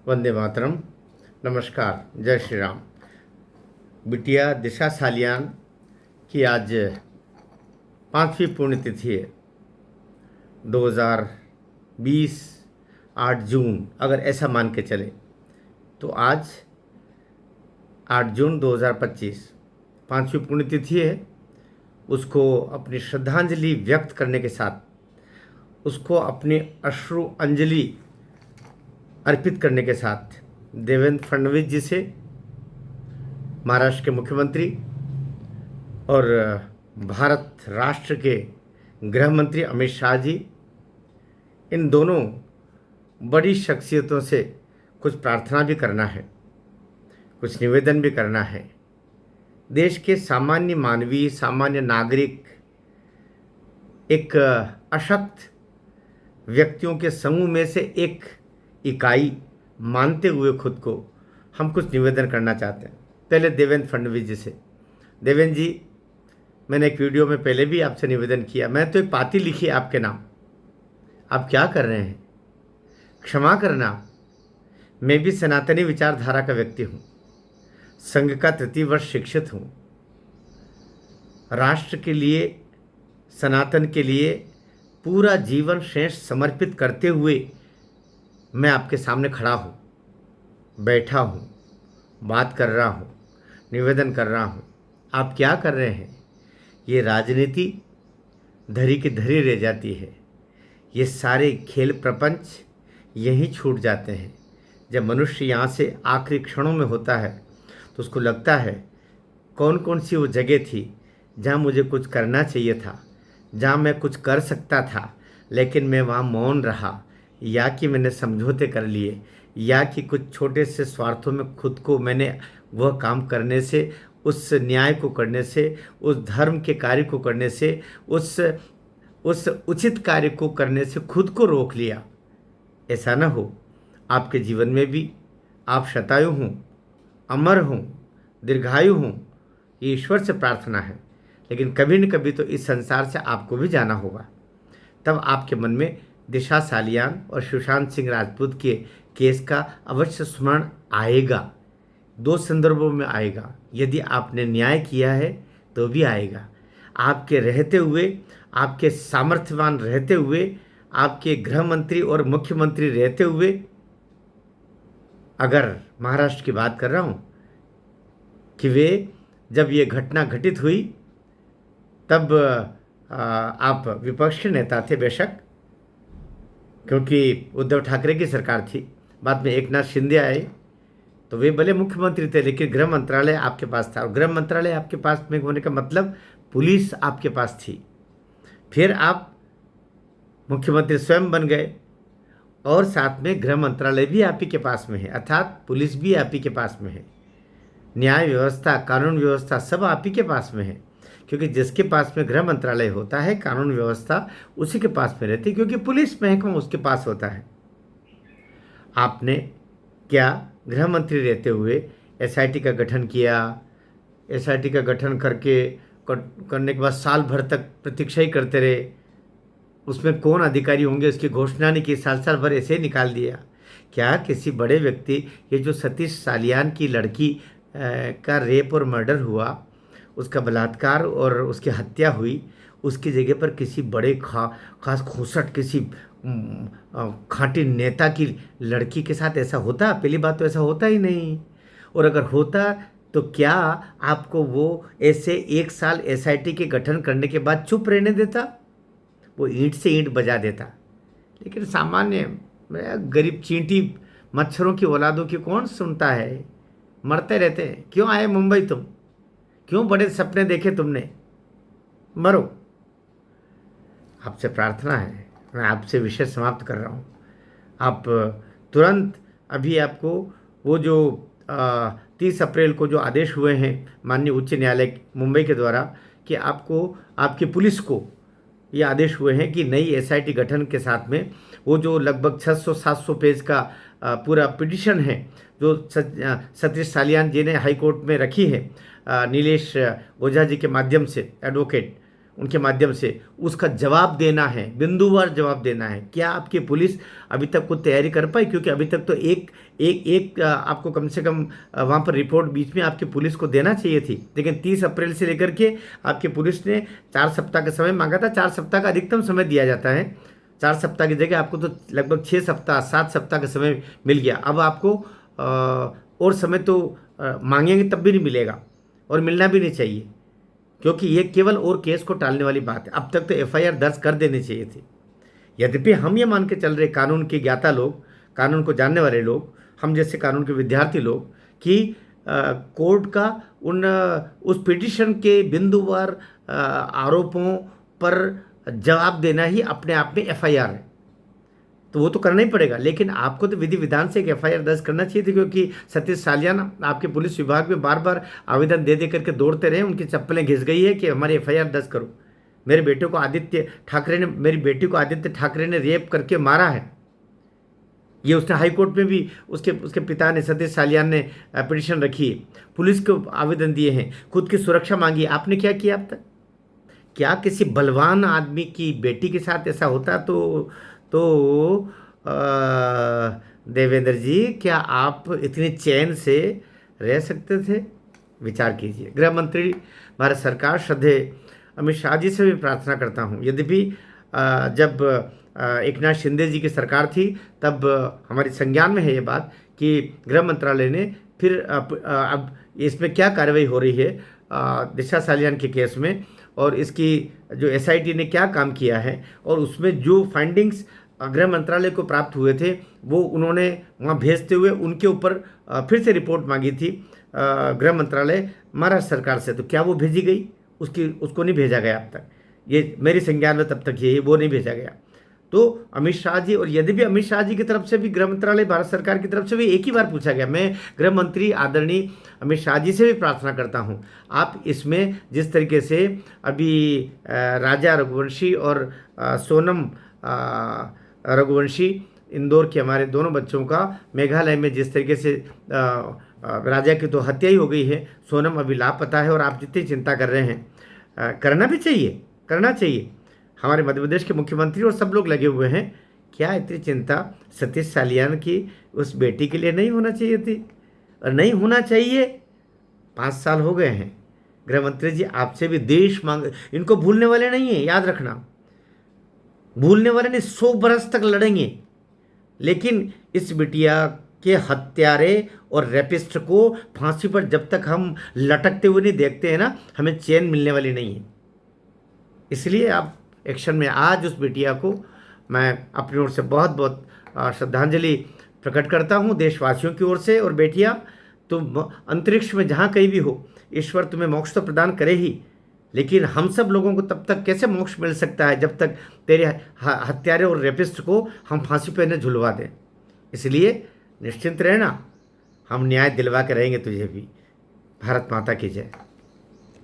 वंदे मातरम। नमस्कार, जय श्री राम। बिटिया दिशा सालियान की आज 5वीं पुण्यतिथि है। 2020 8 जून, अगर ऐसा मान के चले तो आज 8 जून 2025 5वीं पुण्यतिथि है। उसको अपनी श्रद्धांजलि व्यक्त करने के साथ, उसको अपनी अश्रु अंजलि अर्पित करने के साथ देवेंद्र फडणवीस जी से, महाराष्ट्र के मुख्यमंत्री, और भारत राष्ट्र के गृह मंत्री अमित शाह जी, इन दोनों बड़ी शख्सियतों से कुछ प्रार्थना भी करना है, कुछ निवेदन भी करना है। देश के सामान्य मानवीय, सामान्य नागरिक, एक अशक्त व्यक्तियों के समूह में से एक इकाई मानते हुए खुद को हम कुछ निवेदन करना चाहते हैं। पहले देवेंद्र फडणवीस जी से। देवेंद्र जी, मैंने एक वीडियो में पहले भी आपसे निवेदन किया, मैं तो एक पाती लिखी आपके नाम, आप क्या कर रहे हैं? क्षमा करना। मैं भी सनातनी विचारधारा का व्यक्ति हूँ, संघ का तृतीय वर्ष शिक्षित हूँ। राष्ट्र के लिए, सनातन के लिए पूरा जीवन शेष समर्पित करते हुए मैं आपके सामने खड़ा हूँ, बैठा हूँ, बात कर रहा हूँ, निवेदन कर रहा हूँ। आप क्या कर रहे हैं? ये राजनीति धरी की धरी रह जाती है। ये सारे खेल प्रपंच यहीं छूट जाते हैं। जब मनुष्य यहाँ से आखिरी क्षणों में होता है तो उसको लगता है कौन कौन सी वो जगह थी जहाँ मुझे कुछ करना चाहिए था, जहाँ मैं कुछ कर सकता था, लेकिन मैं वहाँ मौन रहा, या कि मैंने समझौते कर लिए, या कि कुछ छोटे से स्वार्थों में खुद को मैंने वह काम करने से, उस न्याय को करने से, उस धर्म के कार्य को करने से, उस उचित कार्य को करने से खुद को रोक लिया। ऐसा ना हो आपके जीवन में भी। आप शतायु हों, अमर हों, दीर्घायु हों, ये ईश्वर से प्रार्थना है। लेकिन कभी न कभी तो इस संसार से आपको भी जाना होगा। तब आपके मन में दिशा सालियान और सुशांत सिंह राजपूत के केस का अवश्य स्मरण आएगा। दो संदर्भों में आएगा। यदि आपने न्याय किया है तो भी आएगा। आपके रहते हुए, आपके सामर्थ्यवान रहते हुए, आपके गृह मंत्री और मुख्यमंत्री रहते हुए, अगर महाराष्ट्र की बात कर रहा हूँ कि वे जब ये घटना घटित हुई तब आप विपक्ष के नेता थे बेशक, क्योंकि उद्धव ठाकरे की सरकार थी। बाद में एकनाथ शिंदे आए तो वे भले मुख्यमंत्री थे, लेकिन गृह मंत्रालय आपके पास था। और गृह मंत्रालय आपके पास में होने का मतलब पुलिस आपके पास थी। फिर आप मुख्यमंत्री स्वयं बन गए और साथ में गृह मंत्रालय भी आप ही के पास में है, अर्थात पुलिस भी आप ही के पास में है। न्याय व्यवस्था, कानून व्यवस्था सब आप ही के पास में है, क्योंकि जिसके पास में गृह मंत्रालय होता है, कानून व्यवस्था उसी के पास में रहती है, क्योंकि पुलिस महकमा उसके पास होता है। आपने क्या गृह मंत्री रहते हुए एसआईटी का गठन किया? एसआईटी का गठन करने के बाद साल भर तक प्रतीक्षा ही करते रहे। उसमें कौन अधिकारी होंगे उसकी घोषणा नहीं की, साल साल भर ऐसे ही निकाल दिया। क्या किसी बड़े व्यक्ति, ये जो सतीश सालियान की लड़की का रेप और मर्डर हुआ, उसका बलात्कार और उसकी हत्या हुई, उसकी जगह पर किसी बड़े खास खूसट, किसी खाँटी नेता की लड़की के साथ ऐसा होता? पहली बात तो ऐसा होता ही नहीं। और अगर होता तो क्या आपको वो ऐसे 1 साल एसआईटी के गठन करने के बाद चुप रहने देता? वो ईंट से ईंट बजा देता। लेकिन सामान्य गरीब चींटी मच्छरों की औलादों की कौन सुनता है? मरते रहते हैं। क्यों आए मुंबई तुम? क्यों बड़े सपने देखे तुमने? मरो। आपसे प्रार्थना है, मैं आपसे विषय समाप्त कर रहा हूँ। आप तुरंत अभी आपको वो जो 30 अप्रैल को जो आदेश हुए हैं माननीय उच्च न्यायालय मुंबई के द्वारा, कि आपको, आपकी पुलिस को ये आदेश हुए हैं कि नई एसआईटी गठन के साथ में वो जो लगभग 600-700 पेज का पूरा पिटिशन है जो सतीश सालियान जी ने हाई कोर्ट में रखी है, नीलेश ओझा जी के माध्यम से, एडवोकेट, उनके माध्यम से उसका जवाब देना है, बिंदुवार जवाब देना है। क्या आपकी पुलिस अभी तक कुछ तैयारी कर पाई? क्योंकि अभी तक तो एक आपको कम से कम वहाँ पर रिपोर्ट बीच में आपकी पुलिस को देना चाहिए थी, लेकिन 30 अप्रैल से लेकर के आपकी पुलिस ने 4 सप्ताह का समय मांगा था। 4 सप्ताह का अधिकतम समय दिया जाता है, 4 सप्ताह की जगह आपको तो लगभग 6 सप्ताह 7 सप्ताह का समय मिल गया। अब आपको और समय तो मांगेंगे तब भी नहीं मिलेगा, और मिलना भी नहीं चाहिए, क्योंकि ये केवल और केस को टालने वाली बात है। अब तक तो एफआईआर दर्ज कर देनी चाहिए थी। यद्यपि हम ये मान के चल रहे कानून के ज्ञाता लोग, कानून को जानने वाले लोग, हम जैसे कानून के विद्यार्थी लोग, कि कोर्ट का उस पिटिशन के बिंदुवार आरोपों पर जवाब देना ही अपने आप में एफआईआर है, तो वो तो करना ही पड़ेगा। लेकिन आपको तो विधि विधान से एक एफआईआर दर्ज करना चाहिए थी, क्योंकि सतीश सालियान आपके पुलिस विभाग में बार बार आवेदन दे करके दौड़ते रहे, उनकी चप्पलें घिस गई है कि हमारी एफआईआर दर्ज करो। मेरी बेटी को आदित्य ठाकरे ने रेप करके मारा है, ये उसने हाई कोर्ट में भी उसके पिता ने, सतीश सालियान ने पिटिशन रखी है, पुलिस को आवेदन दिए हैं, खुद की सुरक्षा मांगी। आपने क्या किया अब तक? क्या किसी बलवान आदमी की बेटी के साथ ऐसा होता तो देवेंद्र जी, क्या आप इतनी चैन से रह सकते थे? विचार कीजिए। गृह मंत्री भारत सरकार, श्रद्धेय अमित शाह जी से भी प्रार्थना करता हूँ। यद्यपि जब एकनाथ शिंदे जी की सरकार थी, तब हमारे संज्ञान में है ये बात कि गृह मंत्रालय ने फिर अब इसमें क्या कार्रवाई हो रही है दिशा सालियान के केस में, और इसकी जो एसआईटी ने क्या काम किया है, और उसमें जो फाइंडिंग्स गृह मंत्रालय को प्राप्त हुए थे, वो उन्होंने वहाँ भेजते हुए उनके ऊपर फिर से रिपोर्ट मांगी थी गृह मंत्रालय महाराष्ट्र सरकार से। तो क्या वो भेजी गई? उसको नहीं भेजा गया अब तक, ये मेरी संज्ञान में तब तक ये वो नहीं भेजा गया। तो अमित शाह जी, और यदि भी अमित शाह जी की तरफ से भी, गृह मंत्रालय भारत सरकार की तरफ से भी एक ही बार पूछा गया। मैं गृह मंत्री आदरणीय अमित शाह जी से भी प्रार्थना करता हूं, आप इसमें जिस तरीके से अभी राजा रघुवंशी और सोनम रघुवंशी, इंदौर के हमारे दोनों बच्चों का मेघालय में जिस तरीके से राजा की तो हत्या ही हो गई है, सोनम अभी लापता है, और आप जितनी चिंता कर रहे हैं, करना भी चाहिए, करना चाहिए। हमारे मध्य प्रदेश के मुख्यमंत्री और सब लोग लगे हुए हैं। क्या इतनी चिंता सतीश सालियान की उस बेटी के लिए नहीं होना चाहिए थी? और नहीं होना चाहिए। 5 साल हो गए हैं। गृह मंत्री जी, आपसे भी देश मांग, इनको भूलने वाले नहीं है, याद रखना, भूलने वाले नहीं, 100 बरस तक लड़ेंगे, लेकिन इस बिटिया के हत्यारे और रेपिस्ट को फांसी पर जब तक हम लटकते हुए नहीं देखते हैं ना, हमें चैन मिलने वाली नहीं है। इसलिए आप एक्शन में आज उस बिटिया को मैं अपनी ओर से बहुत बहुत श्रद्धांजलि प्रकट करता हूँ, देशवासियों की ओर से। और बेटिया, तुम अंतरिक्ष में जहाँ कहीं भी हो, ईश्वर तुम्हें मोक्ष तो प्रदान करे ही, लेकिन हम सब लोगों को तब तक कैसे मोक्ष मिल सकता है जब तक तेरे हत्यारे और रेपिस्ट को हम फांसी पर न झुलवा दें। इसलिए निश्चिंत रहना, हम न्याय दिलवा के रहेंगे तुझे भी। भारत माता की जय।